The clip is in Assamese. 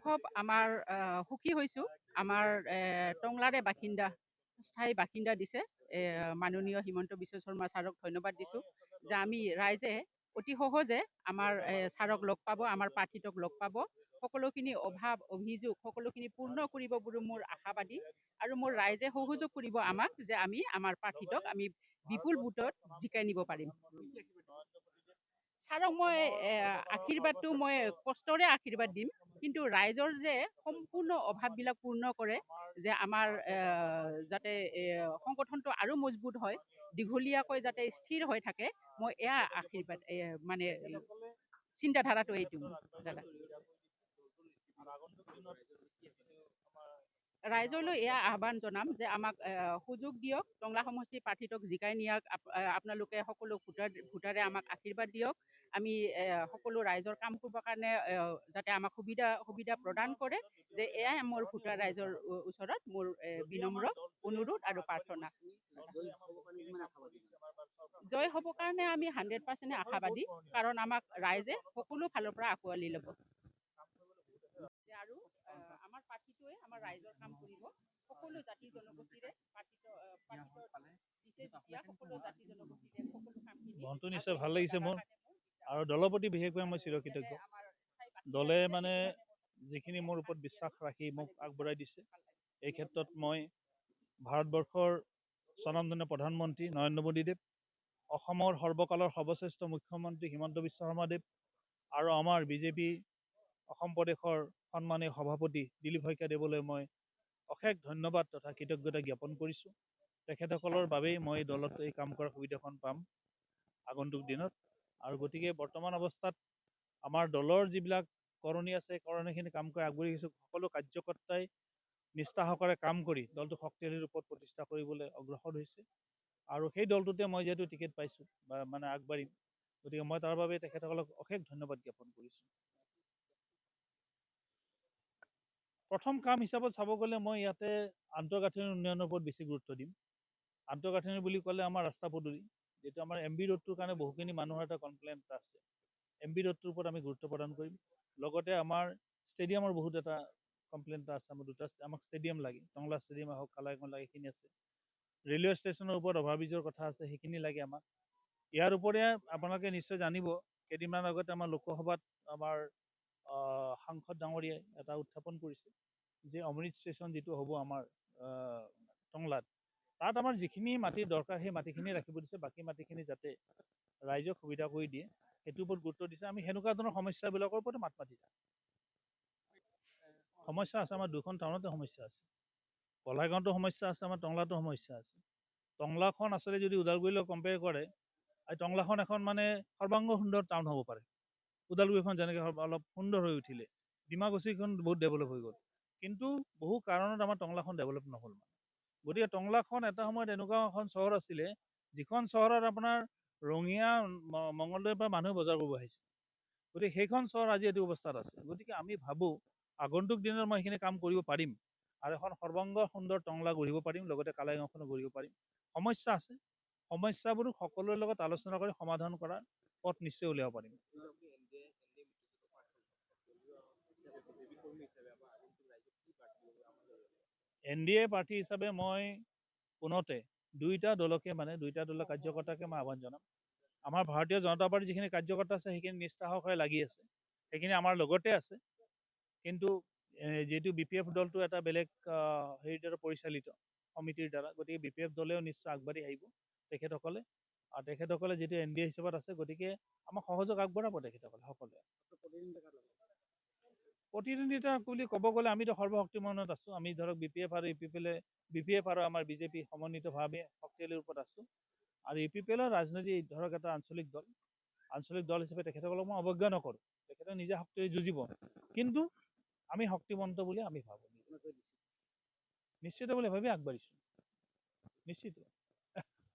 অনুভৱ আমাৰ সুখী হৈছোঁ। আমাৰ টংলাৰে বাসিন্দা স্থায়ী বাসিন্দা দিছে মাননীয় হিমন্ত বিশ্ব শৰ্মা ছাৰক ধন্যবাদ দিছোঁ যে আমি ৰাইজে অতি সহজে আমাৰ ছাৰক লগ পাব, আমাৰ প্ৰাৰ্থীটোক লগ পাব, সকলোখিনি অভাৱ অভিযোগ সকলোখিনি পূৰ্ণ কৰিব বুলি মোৰ আশাবাদী আৰু মোৰ ৰাইজে সহযোগ কৰিব আমাক যে আমি আমাৰ প্ৰাৰ্থীটোক আমি বিপুল ভোটত জিকাই নিব পাৰিম। ছাৰক মই আশীৰ্বাদটো মই কষ্টৰে আশীৰ্বাদ দিম, কিন্তু ৰাইজৰ যে সম্পূৰ্ণ অভাৱবিলাক পূৰ্ণ কৰে, যে আমাৰ যাতে সংগঠনটো আৰু মজবুত হয়, দীঘলীয়াকৈ যাতে স্থিৰ হৈ থাকে, মই এয়া আশীৰ্বাদ মানে চিন্তাধাৰাটো এইটো দাদা। ৰাইজলৈ এয়া আহ্বান জনাম যে আমাক সুযোগ দিয়ক, টংলা সমষ্টিৰ প্ৰাৰ্থীটোক জিকাই নিয়াক আপোনালোকে সকলো ভোটাৰে আমাক আশীৰ্বাদ দিয়ক। আমি সকলো ৰাইজৰ কাম কৰিবৰ কাৰণে যাতে আমাক সুবিধা প্ৰদান কৰে, যে এয়াই মোৰ ভোটাৰ ৰাইজৰ ওচৰত মোৰ বিনম্ৰ অনুৰোধ আৰু প্ৰাৰ্থনা। জয় হ'বৰ কাৰণে আমি 100% আশাবাদী, কাৰণ আমাক ৰাইজে সকলো ফালৰ পৰা আঁকোৱালি ল'ব আৰু আমাৰ প্ৰাৰ্থীটোৱে আমাৰ ৰাইজৰ কাম কৰিব। সকলো জাতি জনগোষ্ঠীৰে মনটো নিশ্চয় ভাল লাগিছে মোৰ, আৰু দলৰ প্ৰতি বিশেষভাৱে মই চিৰকৃতজ্ঞ। দলে মানে যিখিনি মোৰ ওপৰত বিশ্বাস ৰাখি মোক আগবঢ়াই দিছে, এই ক্ষেত্ৰত মই ভাৰতবৰ্ষৰ স্বনামধন্য প্ৰধানমন্ত্ৰী নৰেন্দ্ৰ মোদীদেৱ, অসমৰ সৰ্বকালৰ সৰ্বশ্ৰেষ্ঠ মুখ্যমন্ত্ৰী হিমন্ত বিশ্ব শৰ্মাদেৱ আৰু আমাৰ বিজেপি অসম প্ৰদেশৰ সন্মানীয় সভাপতি দিলীপ শইকীয়াদেৱলৈ মই অশেষ ধন্যবাদ তথা কৃতজ্ঞতা জ্ঞাপন কৰিছোঁ। তেখেতসকলৰ বাবেই মই দলত এই কাম কৰাৰ সুবিধাখন পাম আগন্তুক দিনত। আৰু গতিকে বৰ্তমান অৱস্থাত আমাৰ দলৰ যিবিলাক কৰণী আছে, কৰণীখিনি কাম কৰি আগবাঢ়ি গৈছোঁ। সকলো কাৰ্যকৰ্তাই নিষ্ঠাসহকাৰে কাম কৰি দলটো শক্তিশালী ৰূপত প্ৰতিষ্ঠা কৰিবলৈ অগ্ৰসৰ হৈছে, আৰু সেই দলটোতে মই যিহেতু টিকেট পাইছোঁ বা মানে আগবাঢ়িম, গতিকে মই তাৰ বাবে তেখেতসকলক অশেষ ধন্যবাদ জ্ঞাপন কৰিছোঁ। প্ৰথম কাম হিচাপত চাব গ'লে মই ইয়াতে আন্তঃগাঁথনি উন্নয়নৰ ওপৰত বেছি গুৰুত্ব দিম। আন্তঃগাঁথনি বুলি ক'লে আমাৰ ৰাস্তা পদূলি, যিটো আমাৰ MB ৰোডটোৰ কাৰণে বহুখিনি মানুহৰ এটা কমপ্লেইন আছে, MB ৰোডটোৰ ওপৰত আমি গুৰুত্ব প্ৰদান কৰিম। লগতে আমাৰ ষ্টেডিয়ামৰ বহুত এটা কমপ্লেইন এটা আছে, আমাৰ দুটা আমাক ষ্টেডিয়াম লাগে, টংলা ষ্টেডিয়াম হওক কালাইগঞ্জ লাগে, সেইখিনি আছে। ৰেলৱে ষ্টেচনৰ ওপৰত অভাৰব্ৰিজৰ কথা আছে, সেইখিনি লাগে আমাক। ইয়াৰ উপৰিও আপোনালোকে নিশ্চয় জানিব, কেইদিনমান আগতে আমাৰ লোকসভাত আমাৰ সাংসদ ডাঙৰীয়াই এটা উত্থাপন কৰিছে যে অমৃত ষ্টেচন যিটো হ'ব আমাৰ টংলাত, তাত আমাৰ যিখিনি মাটিৰ দৰকাৰ সেই মাটিখিনি ৰাখিব দিছে, বাকী মাটিখিনি যাতে ৰাইজক সুবিধা কৰি দিয়ে সেইটোৰ ওপৰত গুৰুত্ব দিছে। আমি সেনেকুৱা ধৰণৰ সমস্যাবিলাকৰ ওপৰত মাত মাতি যাম। সমস্যা আছে, আমাৰ দুখন টাউনতে সমস্যা আছে, কলাইগাঁৱতো সমস্যা আছে, আমাৰ টংলাতো সমস্যা আছে। টংলাখন আচলতে যদি ওদালগুৰিৰ লগত কম্পেয়াৰ কৰে, টংলাখন এখন মানে সৰ্বাংগ সুন্দৰ টাউন হ'ব পাৰে। ওদালগুৰিখন যেনেকৈ অলপ সুন্দৰ হৈ উঠিলে, ডিমাকুছিখন বহুত ডেভেলপ হৈ গ'ল, কিন্তু বহু কাৰণত আমাৰ টংলাখন ডেভেলপ নহ'ল। গতিকে টংলাখন এটা সময়ত এনেকুৱা এখন চহৰ আছিলে, যিখন চহৰত আপোনাৰ ৰঙিয়া মঙলদৈৰ পৰা মানুহে বজাৰ কৰিব আহিছে। গতিকে সেইখন চহৰ আজি এইটো অৱস্থাত আছে। গতিকে আমি ভাবোঁ আগন্তুক দিনত মই সেইখিনি কাম কৰিব পাৰিম, আৰু এখন সৰ্বাংগ সুন্দৰ টংলা গঢ়িব পাৰিম, লগতে কালাইগাঁওখনো গঢ়িব পাৰিম। সমস্যা আছে, সমস্যাবোৰ সকলোৰে লগত আলোচনা কৰি সমাধান কৰাৰ পথ নিশ্চয় উলিয়াব পাৰিম। NDA প্ৰাৰ্থী হিচাপে মই পোনতে দুইটা দলৰ কাৰ্যকৰ্তাকে মই আহ্বান জনাম। আমাৰ ভাৰতীয় জনতা পাৰ্টিৰ যিখিনি কাৰ্যকৰ্তা আছে সেইখিনি নিষ্ঠাসহকাৰে লাগি আছে, সেইখিনি আমাৰ লগতে আছে। কিন্তু যিহেতু BPF দলটো এটা বেলেগ হেৰিৰ দ্বাৰা পৰিচালিত সমিতিৰ দ্বাৰা, গতিকে BPF দলেও নিশ্চয় আগবাঢ়ি আহিব তেখেতসকলে, আৰু তেখেতসকলে যিটো NDA হিচাপত আছে, গতিকে আমাক সহযোগ আগবঢ়াব তেখেতসকলে সকলোৱে। প্ৰতিদ্বন্দ্বিতা বুলি ক'ব গ'লে আমিতো সৰ্বশক্তিমানত আছোঁ। আমি ধৰক BPF আৰু আমাৰ BJP সমন্বিতভাৱে শক্তিশালী ৰূপত আছোঁ, আৰু UPPLৰ ৰাজনীতি ধৰক এটা আঞ্চলিক দল হিচাপে তেখেতসকলক মই অৱজ্ঞা নকৰোঁ, তেখেতে নিজে শক্তিৰে যুঁজিব, কিন্তু আমি শক্তিমন্ত বুলি আমি ভাবোঁ, নিশ্চিত বুলি ভাবি আগবাঢ়িছোঁ, নিশ্চিত।